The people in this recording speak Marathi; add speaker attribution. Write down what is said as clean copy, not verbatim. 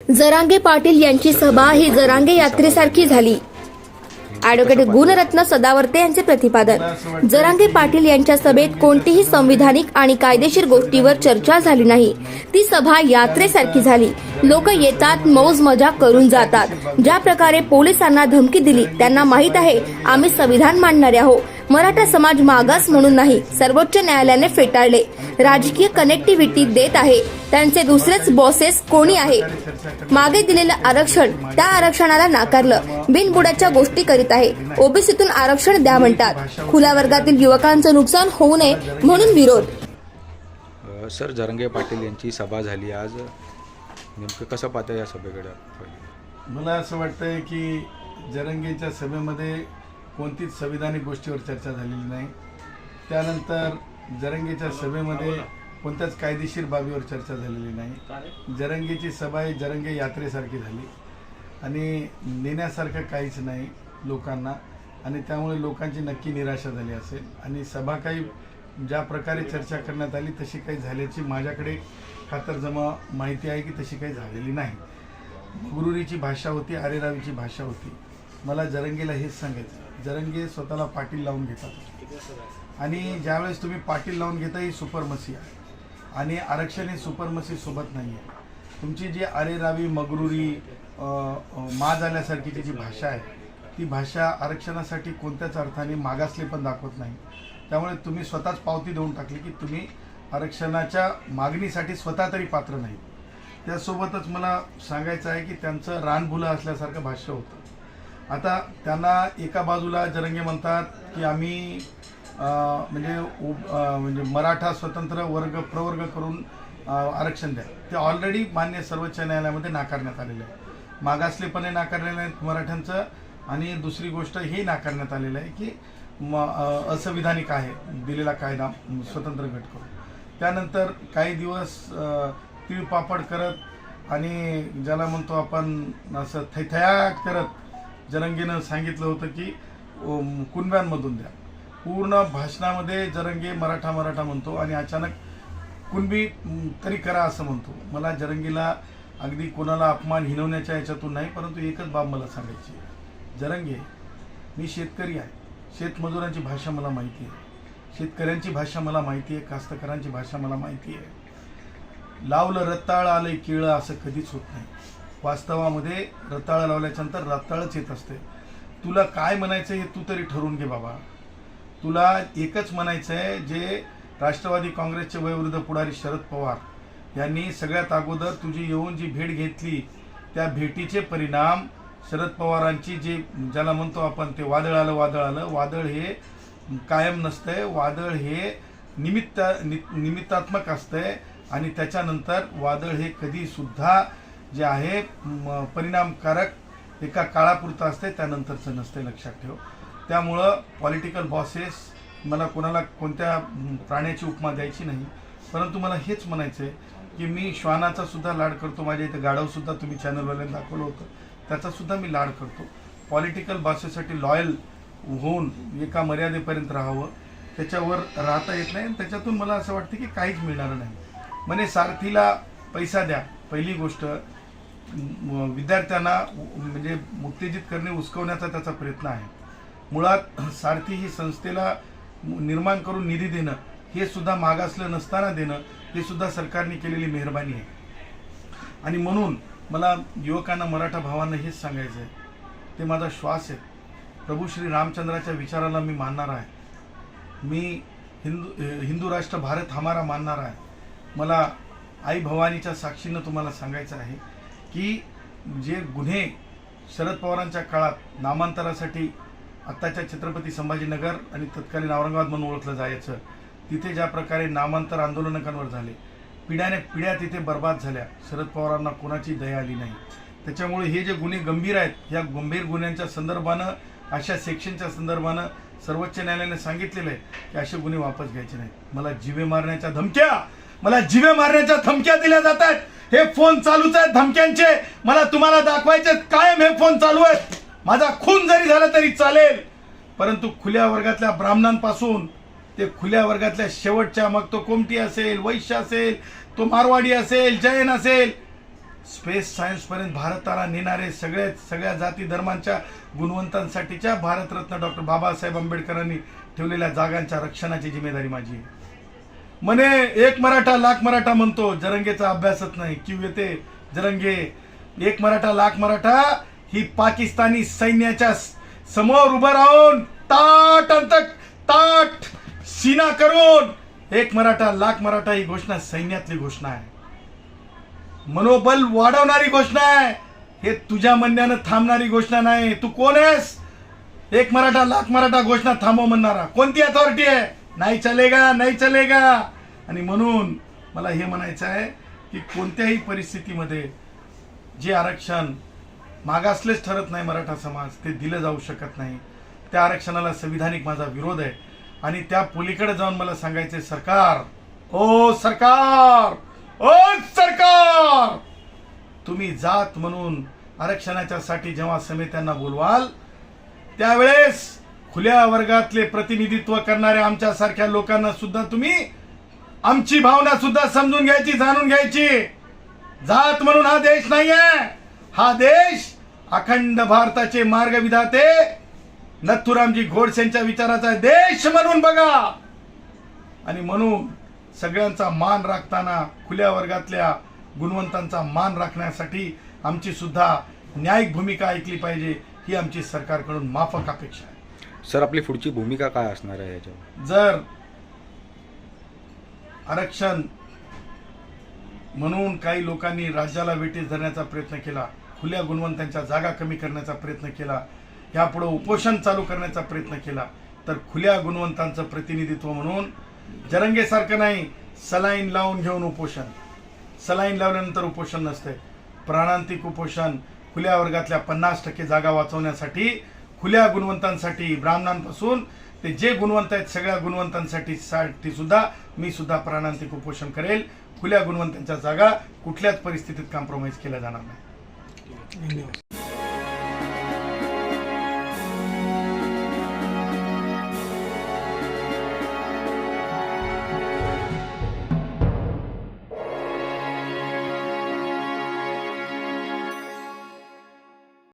Speaker 1: जरांगे पाटील यांची सभा ही जरांगे यात्रेसारखी झाली. ॲडव्होकेट गुणरत्न सदावर्ते यांचे प्रतिपादन. जरांगे पाटील यांच्या सभेत कोणतीही संविधानिक आणि कायदेशीर गोष्टीवर चर्चा झाली नाही. ती सभा यात्रेसारखी झाली. लोक येतात, मौज मजा करून जातात. ज्या प्रकारे पोलिसांना धमकी दिली त्यांना माहित आहे आम्ही संविधान मांडणारे आहोत. मराठा समाज मागास म्हणून नाही, सर्वोच्च न्यायालयाने फेटाळले. राजकीय कनेक्टिव्हिटी देत आहे. त्यांचे दुसरेच बॉसेस कोणी आहे? मागे दिलेलं आरक्षण, त्या आरक्षणाला नाकारलं. बिनबुडाच्या गोष्टी करीत आहे. ओबीसीतून आरक्षण द्या म्हणतात. खुल्या वर्गातील युवकांचं नुकसान होऊ नये म्हणून विरोध.
Speaker 2: सर, जरांगे पाटील यांची सभा झाली आज, नेमकं कसं पाहता या सभेकडे?
Speaker 3: मला असं वाटतंय की जरांगेच्या सभेमध्ये कोणतीच संविधानिक गोष्टीवर चर्चा झालेली नाही. त्यानंतर जरांगेच्या सभेमध्ये कोणत्याच कायदेशीर बाबीवर चर्चा झालेली नाही. जरांगेची सभा ही जरांगे यात्रेसारखी झाली आणि नेण्यासारखं काहीच नाही लोकांना, आणि त्यामुळे लोकांची नक्की निराशा झाली असेल. आणि सभा काही ज्या प्रकारे चर्चा करण्यात आली तशी काही झाल्याची माझ्याकडे खातरजमा माहिती आहे की तशी काही झालेली नाही. गुरुरीची भाषा होती, आरेरावीची भाषा होती. मला जरांगेला हेच सांगायचं, जरांगे स्वतःला पाटील लावून घेतात आणि ज्यावेळेस तुम्ही पाटील लावून घेता ही सुपरमसी आहे आणि आरक्षण हे सुपरमसी सोबत नाही आहे. तुमची जी आरेरावी, मगरुरी, माज आल्यासारखीची जी भाषा आहे ती भाषा आरक्षणासाठी कोणत्याच अर्थाने मागासले पण दाखवत नाही. त्यामुळे तुम्ही स्वतःच पावती देऊन टाकली की तुम्ही आरक्षणाच्या मागणीसाठी स्वतः तरी पात्र नाही. त्यासोबतच मला सांगायचं आहे की त्यांचं रानभुलं असल्यासारखं भाष्य होतं. आता त्यांना एका बाजूला जरांगे म्हणतात की आम्ही म्हणजे मराठा स्वतंत्र वर्ग प्रवर्ग करून आरक्षण द्या. ते ऑलरेडी मान्य सर्वोच्च न्यायालयामध्ये नाकारण्यात आलेलं आहे. मागासलेपणे नाकारलेलं आहे मराठ्यांचं, आणि दुसरी गोष्ट हे नाकारण्यात आलेलं आहे की असंविधानिक आहे दिलेला कायदा स्वतंत्र गट करून. त्यानंतर काही दिवस तिळपापड करत आणि ज्याला म्हणतो आपण असं थैथयाट करत जरांगेनं सांगितलं होतं की कुणब्यांमधून द्या. पूर्ण भाषणामध्ये जरांगे मराठा मराठा म्हणतो आणि अचानक कुणबी तरी करा असं म्हणतो. मला जरांगेला अगदी कोणाला अपमान हिनवण्याच्या याच्यातून नाही, परंतु एकच बाब मला सांगायची. जरांगे, मी शेतकरी आहे, शेतमजुरांची भाषा मला माहिती आहे, शेतकऱ्यांची भाषा मला माहिती आहे, कास्तकारांची भाषा मला माहिती आहे. लावलं रताळ आलंय केळं असं कधीच होत नाही. वास्तवामध्ये रताळं लावल्याच्यानंतर रताळच येत असते. तुला काय म्हणायचं हे तू तरी ठरवून घे बाबा. तुला एकच म्हणायचं आहे, जे राष्ट्रवादी काँग्रेसचे वयोवृद्ध पुढारी शरद पवार यांनी सगळ्यात अगोदर तुझी येऊन जी भेट घेतली त्या भेटीचे परिणाम शरद पवारांची जे ज्याला म्हणतो आपण ते वादळ आलं. वादळ हे कायम नसतंय, वादळ हे निमित्तात्मक असतंय आणि त्याच्यानंतर वादळ हे कधी सुद्धा जे आहे परिणामकारक एका काळापुरतं असते, त्यानंतरचं नसते, लक्षात ठेव. त्यामुळं पॉलिटिकल बॉसेस, मला कोणाला कोणत्या प्राण्याची उपमा द्यायची नाही, परंतु मला हेच म्हणायचं आहे की मी श्वानाचा सुद्धा लाड करतो. माझ्या इथं गाढवसुद्धा तुम्ही चॅनलवाल्यांनी दाखवलं होतं, त्याचासुद्धा मी लाड करतो. पॉलिटिकल बॉसेससाठी लॉयल होऊन एका मर्यादेपर्यंत राहावं, त्याच्यावर राहता येत नाही. आणि त्याच्यातून मला असं वाटतं की काहीच मिळणार नाही. म्हणे सारथीला पैसा द्या, पहिली गोष्ट विद्यार्थ्यांना म्हणजे उत्तेजित करणे, उचकवण्याचा त्याचा प्रयत्न आहे. मुळात सारथी ही संस्थेला निर्माण करून निधी देणं हे सुद्धा मागासलं नसताना देणं हे सुद्धा सरकारने केलेली मेहरबानी आहे. आणि म्हणून मला युवकांना, मराठा भावांना हेच सांगायचं आहे, ते माझा श्वास आहे. प्रभू श्री रामचंद्राच्या विचाराला मी मानणार आहे. मी हिंदू राष्ट्र भारत हमारा मानणार आहे. मला आई भवानीच्या साक्षीनं तुम्हाला सांगायचं आहे की जे गुन्हे शरद पवारांच्या काळात नामांतरासाठी आत्ताच्या छत्रपती संभाजीनगर आणि तत्कालीन औरंगाबाद म्हणून ओळखलं जायचं, तिथे ज्या प्रकारे नामांतर आंदोलनकांवर झाले, पिढ्याने पिढ्या तिथे बर्बाद झाल्या, शरद पवारांना कोणाची दया आली नाही. त्याच्यामुळे हे जे गुन्हे गंभीर आहेत, या गंभीर गुन्ह्यांच्या संदर्भानं, अशा सेक्शनच्या संदर्भानं सर्वोच्च न्यायालयाने सांगितलेलं आहे की असे गुन्हे वापस घ्यायचे नाहीत. मला जीवे मारण्याच्या धमक्या दिल्या जात आहेत. हे फोन चालूच आहेत धमक्यांचे, मला तुम्हाला दाखवायचे कायम हे फोन चालू आहेत. माझा खून जरी झाला तरी चालेल, परंतु खुल्या वर्गातल्या ब्राह्मणांपासून ते खुल्या वर्गातल्या शेवटच्या, मग तो कोमटी असेल, वैश्य असेल, तो मारवाडी असेल, जैन असेल, स्पेस सायन्सपर्यंत भारताला नेणारे सगळ्या जाती धर्मांच्या गुणवंतांसाठीच्या भारतरत्न डॉक्टर बाबासाहेब आंबेडकरांनी ठेवलेल्या जागांच्या रक्षणाची जिम्मेदारी माझी आहे. म्हणे एक मराठा लाख मराठा म्हणतो, जरंगेचा अभ्यासच नाही. क्यू येते जरंगे. एक मराठा लाख मराठा ही पाकिस्तानी सैन्याच्या समोर उभं राहून ताट सीना करून एक मराठा लाख मराठा ही घोषणा सैन्यातली घोषणा आहे, मनोबल वाढवणारी घोषणा आहे. हे तुझ्या म्हणण्यानं थांबणारी घोषणा नाही. तू कोण आहेस? एक मराठा लाख मराठा घोषणा थांबव म्हणणारा कोणती अथॉरिटी आहे? नाही चलेगा, नाही चलेगा. आणि म्हणून मला हे म्हणायचं आहे की कोणत्याही परिस्थितीमध्ये जे आरक्षण मागासलेच ठरत नाही मराठा समाज, ते दिलं जाऊ शकत नाही. त्या आरक्षणाला संविधानिक माझा विरोध आहे. आणि त्या पलीकडे जाऊन मला सांगायचे, सरकार, ओ सरकार, ओ सरकार, तुम्ही जात म्हणून आरक्षणाच्या साठी जेव्हा समित्यांना बोलवाल त्यावेळेस खुल्या वर्गातले प्रतिनिधित्व करणाऱ्या आमच्या सारख्या लोकांना सुद्धा तुम्ही आमची भावना सुद्धा समजून घ्यायची, जाणून घ्यायची. जात म्हणून हा देश नाहीये. हा देश अखंड भारताचे मार्गविधाते नथुरामजी गोडसेंच्या विचाराचा देश म्हणून बघा. आणि म्हणून सगळ्यांचा मान राखताना खुल्या वर्गातल्या गुणवंतांचा मान राखण्यासाठी आमची सुद्धा न्यायिक भूमिका ऐकली पाहिजे, ही आमची सरकारकडून माफक अपेक्षा आहे.
Speaker 2: सर, आपली पुढची भूमिका काय असणार आहे याच्यावर?
Speaker 3: जर आरक्षण म्हणून काही लोकांनी राज्याला वेठीस धरण्याचा प्रयत्न केला, खुल्या गुणवंतांच्या जागा कमी करण्याचा प्रयत्न केला, यापुढे उपोषण चालू करण्याचा प्रयत्न केला, तर खुल्या गुणवंतांचं प्रतिनिधित्व म्हणून जरंगेसारखं नाही, सलाईन लावून घेऊन उपोषण. सलाईन लावल्यानंतर उपोषण नसते, प्राणांतिक उपोषण. खुल्या वर्गातल्या 50% जागा वाचवण्यासाठी, खुल्या गुणवंतांसाठी, ब्राह्मणांपासून ते जे गुणवंत आहेत सगळ्या गुणवंतांसाठी सुद्धा मी सुद्धा प्राणांतिक उपोषण करेल. खुल्या गुणवंतांच्या जागा कुठल्याच परिस्थितीत कॉम्प्रोमाइज केल्या जाणार नाही.